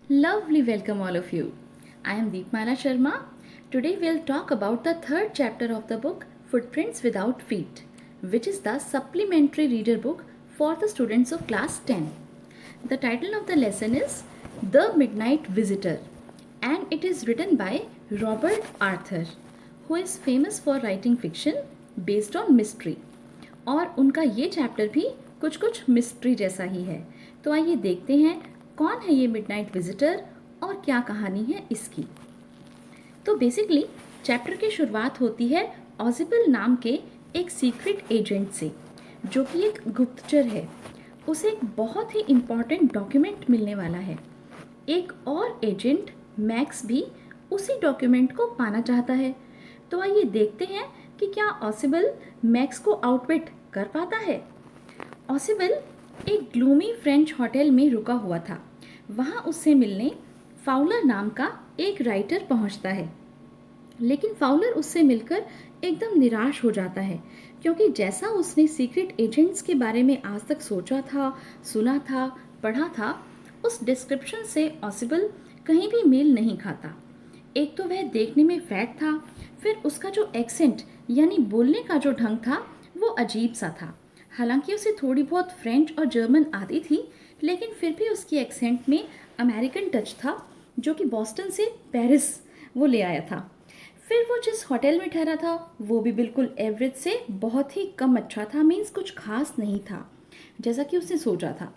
Lovely welcome all of you. I am Deepmala Sharma. Today we'll talk about the third chapter of the book Footprints Without Feet, which is the supplementary reader book for the students of class 10. The title of the lesson is The Midnight Visitor and it is written by Robert Arthur, who is famous for writing fiction based on mystery. और उनका ये chapter भी कुछ कुछ mystery जैसा ही है। तो आइए देखते हैं कौन है ये मिडनाइट विजिटर और क्या कहानी है इसकी। तो बेसिकली चैप्टर की शुरुआत होती है ऑजिबल नाम के एक सीक्रेट एजेंट से, जो कि एक गुप्तचर है। उसे एक बहुत ही इम्पॉर्टेंट डॉक्यूमेंट मिलने वाला है। एक और एजेंट मैक्स भी उसी डॉक्यूमेंट को पाना चाहता है। तो आइए देखते हैं कि क्या ऑसिबल मैक्स को आउटविट कर पाता है। ऑसिबल एक ग्लूमी फ्रेंच होटल में रुका हुआ था। वहाँ उससे मिलने फाउलर नाम का एक राइटर पहुँचता है, लेकिन फाउलर उससे मिलकर एकदम निराश हो जाता है, क्योंकि जैसा उसने सीक्रेट एजेंट्स के बारे में आज तक सोचा था, सुना था, पढ़ा था, उस डिस्क्रिप्शन से ऑसिबल कहीं भी मेल नहीं खाता। एक तो वह देखने में फैट था, फिर उसका जो एक्सेंट यानी बोलने का जो ढंग था वो अजीब सा था। हालांकि उसे थोड़ी बहुत फ्रेंच और जर्मन आती थी, लेकिन फिर भी उसकी एक्सेंट में अमेरिकन टच था, जो कि बॉस्टन से पेरिस वो ले आया था। फिर वो जिस होटल में ठहरा था वो भी बिल्कुल एवरेज से बहुत ही कम अच्छा था, मीन्स कुछ खास नहीं था जैसा कि उसने सोचा था।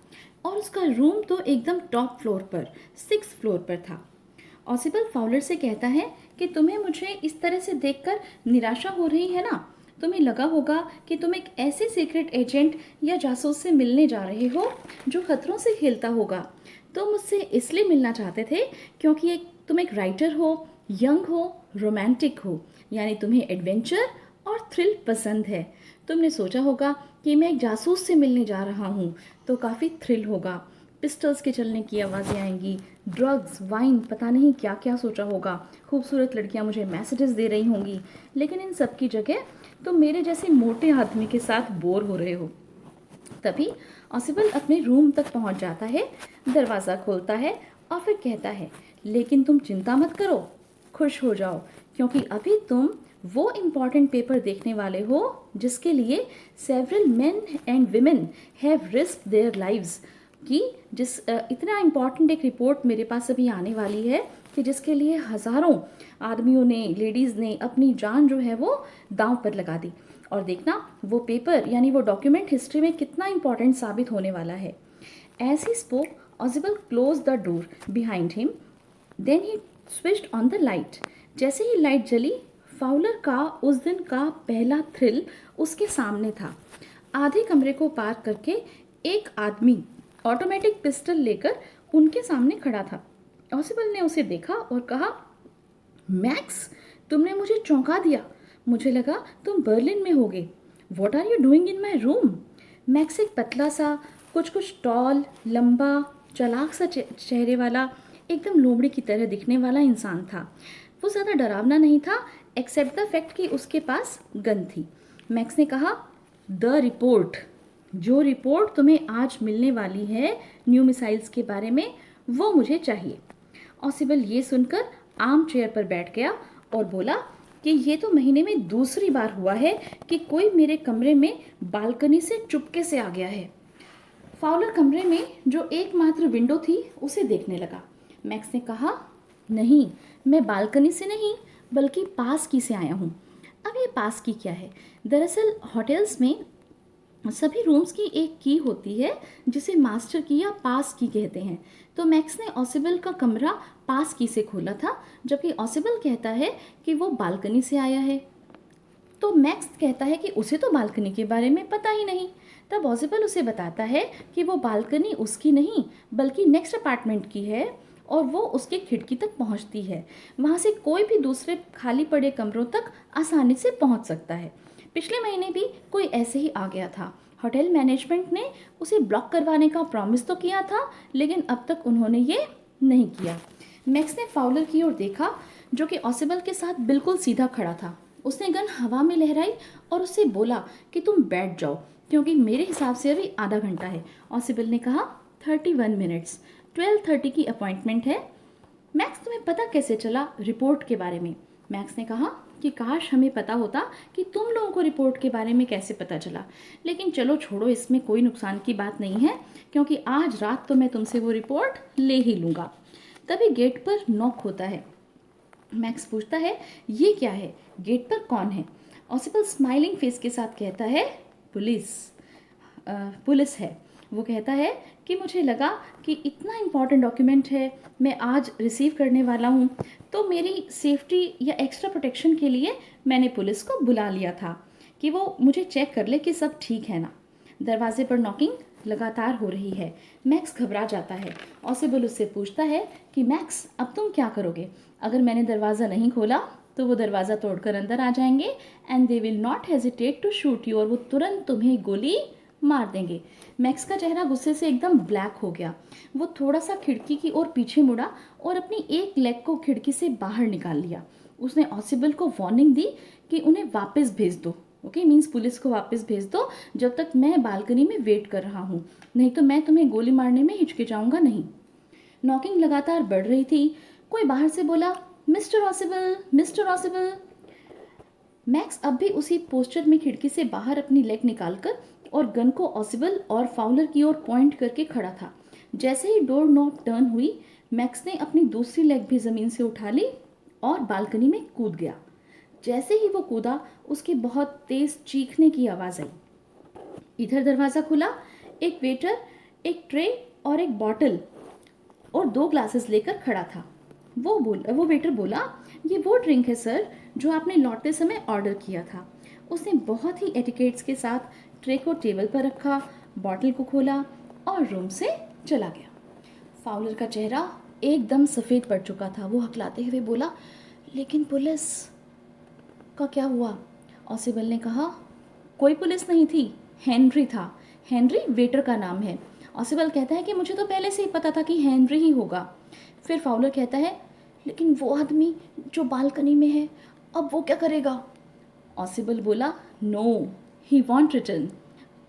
और उसका रूम तो एकदम टॉप फ्लोर पर 6th फ्लोर पर था। ऑसिबल फाउलर से कहता है कि तुम्हें मुझे इस तरह से देखकर निराशा हो रही है ना, तुम्हें लगा होगा कि तुम एक ऐसे सीक्रेट एजेंट या जासूस से मिलने जा रहे हो जो खतरों से खेलता होगा। तुम मुझसे इसलिए मिलना चाहते थे क्योंकि तुम एक राइटर हो, यंग हो, रोमांटिक हो, यानी तुम्हें एडवेंचर और थ्रिल पसंद है। तुमने सोचा होगा कि मैं एक जासूस से मिलने जा रहा हूँ तो काफ़ी थ्रिल होगा, पिस्टल्स के चलने की आवाज़ें आएंगी, ड्रग्स, वाइन, पता नहीं क्या क्या सोचा होगा, खूबसूरत लड़कियाँ मुझे मैसेजेस दे रही होंगी, लेकिन इन सब की जगह तुम मेरे जैसे मोटे आदमी के साथ बोर हो रहे हो। तभी ऑसिबल अपने रूम तक पहुंच जाता है, दरवाज़ा खोलता है और फिर कहता है, लेकिन तुम चिंता मत करो, खुश हो जाओ, क्योंकि अभी तुम वो इम्पॉर्टेंट पेपर देखने वाले हो जिसके लिए several main and women have risk their lives, कि इतना इम्पॉर्टेंट एक रिपोर्ट मेरे पास अभी आने वाली है कि जिसके लिए हज़ारों आदमियों ने, लेडीज़ ने अपनी जान जो है वो दांव पर लगा दी। और देखना वो पेपर यानी वो डॉक्यूमेंट हिस्ट्री में कितना इम्पॉर्टेंट साबित होने वाला है। एज ही स्पोक ऑसिबल close the door behind him, then he switched on the light. जैसे ही लाइट जली, फाउलर का उस दिन का पहला थ्रिल उसके सामने था। आधे कमरे को पार करके एक आदमी ऑटोमेटिक पिस्टल लेकर उनके सामने खड़ा था। ऑसिबल ने उसे देखा और कहा, मैक्स, तुमने मुझे चौंका दिया। मुझे लगा तुम बर्लिन में होगे। What are you doing in my room? Max एक पतला सा, कुछ कुछ टॉल, लंबा, चालाक सा चेहरे वाला, एकदम लोमड़ी की तरह दिखने वाला इंसान था। वो ज़्यादा डरावना नहीं था, एक्सेप्ट द फैक्ट कि उसके पास गन थी। मैक्स ने कहा, द रिपोर्ट, जो रिपोर्ट तुम्हें आज मिलने वाली है न्यू मिसाइल्स के बारे में, वो मुझे चाहिए। ऑसिबल ये सुनकर आर्म चेयर पर बैठ गया और बोला कि ये तो महीने में दूसरी बार हुआ है कि कोई मेरे कमरे में बालकनी से चुपके से आ गया है। फाउलर कमरे में जो एकमात्र विंडो थी उसे देखने लगा। मैक्स ने कहा, नहीं, मैं बालकनी से नहीं बल्कि पास की से आया हूँ। अब ये पास की क्या है? दरअसल होटल्स में सभी रूम्स की एक की होती है जिसे मास्टर की या पास की कहते हैं। तो मैक्स ने ऑसिबल का कमरा पास की से खोला था, जबकि ऑसिबल कहता है कि वो बालकनी से आया है। तो मैक्स कहता है कि उसे तो बालकनी के बारे में पता ही नहीं। तब ऑसिबल उसे बताता है कि वो बालकनी उसकी नहीं बल्कि नेक्स्ट अपार्टमेंट की है और वो उसके खिड़की तक पहुंचती है। वहाँ से कोई भी दूसरे खाली पड़े कमरों तक आसानी से पहुंच सकता है। पिछले महीने भी कोई ऐसे ही आ गया था। होटल मैनेजमेंट ने उसे ब्लॉक करवाने का प्रॉमिस तो किया था, लेकिन अब तक उन्होंने ये नहीं किया। मैक्स ने फाउलर की ओर देखा, जो कि ऑसिबल के साथ बिल्कुल सीधा खड़ा था। उसने गन हवा में लहराई और उससे बोला कि तुम बैठ जाओ, क्योंकि मेरे हिसाब से अभी आधा घंटा है। ऑसिबल ने कहा 31 मिनट्स, 12:30 की अपॉइंटमेंट है। मैक्स, तुम्हें पता कैसे चला रिपोर्ट के बारे में? मैक्स ने कहा कि काश हमें पता होता कि तुम लोगों को रिपोर्ट के बारे में कैसे पता चला, लेकिन चलो छोड़ो, इसमें कोई नुकसान की बात नहीं है, क्योंकि आज रात तो मैं तुमसे वो रिपोर्ट ले ही लूँगा। तभी गेट पर नॉक होता है। मैक्स पूछता है, ये क्या है? गेट पर कौन है? ऑसिबल स्माइलिंग फेस के साथ कहता है, पुलिस है। वो कहता है कि मुझे लगा कि इतना इम्पॉर्टेंट डॉक्यूमेंट है, मैं आज रिसीव करने वाला हूँ, तो मेरी सेफ्टी या एक्स्ट्रा प्रोटेक्शन के लिए मैंने पुलिस को बुला लिया था कि वो मुझे चेक कर ले कि सब ठीक है ना। दरवाजे पर नॉकिंग लगातार हो रही है। मैक्स घबरा जाता है। ऑसिबल उससे पूछता है कि मैक्स, अब तुम क्या करोगे? अगर मैंने दरवाज़ा नहीं खोला तो वो दरवाज़ा तोड़कर अंदर आ जाएंगे and they will not hesitate to shoot you, और वो तुरंत तुम्हें गोली मार देंगे। मैक्स का चेहरा गुस्से से एकदम ब्लैक हो गया। वो थोड़ा सा खिड़की की ओर पीछे मुड़ा और अपनी एक लेग को खिड़की से बाहर निकाल लिया। उसने ऑसिबल को वार्निंग दी कि उन्हें वापस भेज दो। ओके, मीन्स पुलिस को वापस भेज दो जब तक मैं बालकनी में वेट कर रहा हूँ, नहीं तो मैं तुम्हें गोली मारने में हिचकिचाऊंगा नहीं। नॉकिंग लगातार बढ़ रही थी। कोई बाहर से बोला, मिस्टर ऑसिबल, मिस्टर ऑसिबल। मैक्स अब भी उसी पोस्टर में खिड़की से बाहर अपनी लेग निकालकर और गन को ऑसिबल और फाउलर की ओर पॉइंट करके खड़ा था। जैसे ही डोर नॉब टर्न हुई, मैक्स ने अपनी दूसरी लेग भी ज़मीन से उठा ली और बालकनी में कूद गया। जैसे ही वो कूदा, उसकी बहुत तेज चीखने की आवाज़ आई। इधर दरवाज़ा खुला। एक वेटर एक ट्रे और एक बॉटल और 2 ग्लासेस लेकर खड़ा था। वो वेटर बोला, ये वो ड्रिंक है सर जो आपने लौटते समय ऑर्डर किया था। उसने बहुत ही एटिकेट्स के साथ ट्रे को टेबल पर रखा, बॉटल को खोला और रूम से चला गया। फाउलर का चेहरा एकदम सफ़ेद पड़ चुका था। वो हकलाते हुए बोला, लेकिन पुलिस का क्या हुआ? ऑसिबल ने कहा, कोई पुलिस नहीं थी, हेनरी था। हेनरी वेटर का नाम है। ऑसिबल कहता है कि मुझे तो पहले से ही पता था कि हेनरी ही होगा। फिर फाउलर कहता है, लेकिन वो आदमी जो बालकनी में है, अब वो क्या करेगा? ऑसिबल बोला, नो, ही वॉन्ट रिटर्न,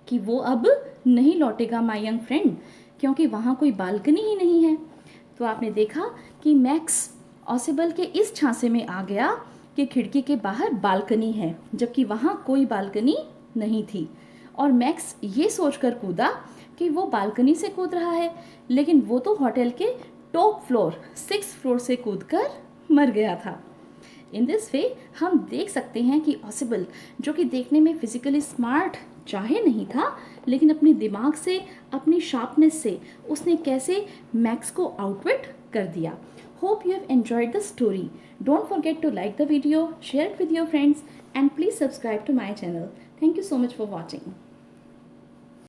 कि वो अब नहीं लौटेगा माय यंग फ्रेंड, क्योंकि वहाँ कोई बालकनी ही नहीं है। तो आपने देखा कि मैक्स ऑसिबल के इस झांसे में आ गया कि खिड़की के बाहर बालकनी है, जबकि वहाँ कोई बालकनी नहीं थी। और मैक्स ये सोचकर कूदा कि वो बालकनी से कूद रहा है, लेकिन वो तो होटल के टॉप फ्लोर 6th फ्लोर से कूदकर मर गया था। इन दिस वे हम देख सकते हैं कि ऑसिबल, जो कि देखने में फिजिकली स्मार्ट चाहे नहीं था, लेकिन अपने दिमाग से, अपनी शार्पनेस से उसने कैसे मैक्स को आउटविट कर दिया। Hope you have enjoyed the story. Don't forget to like the video, share it with your friends, and please subscribe to my channel. Thank you so much for watching.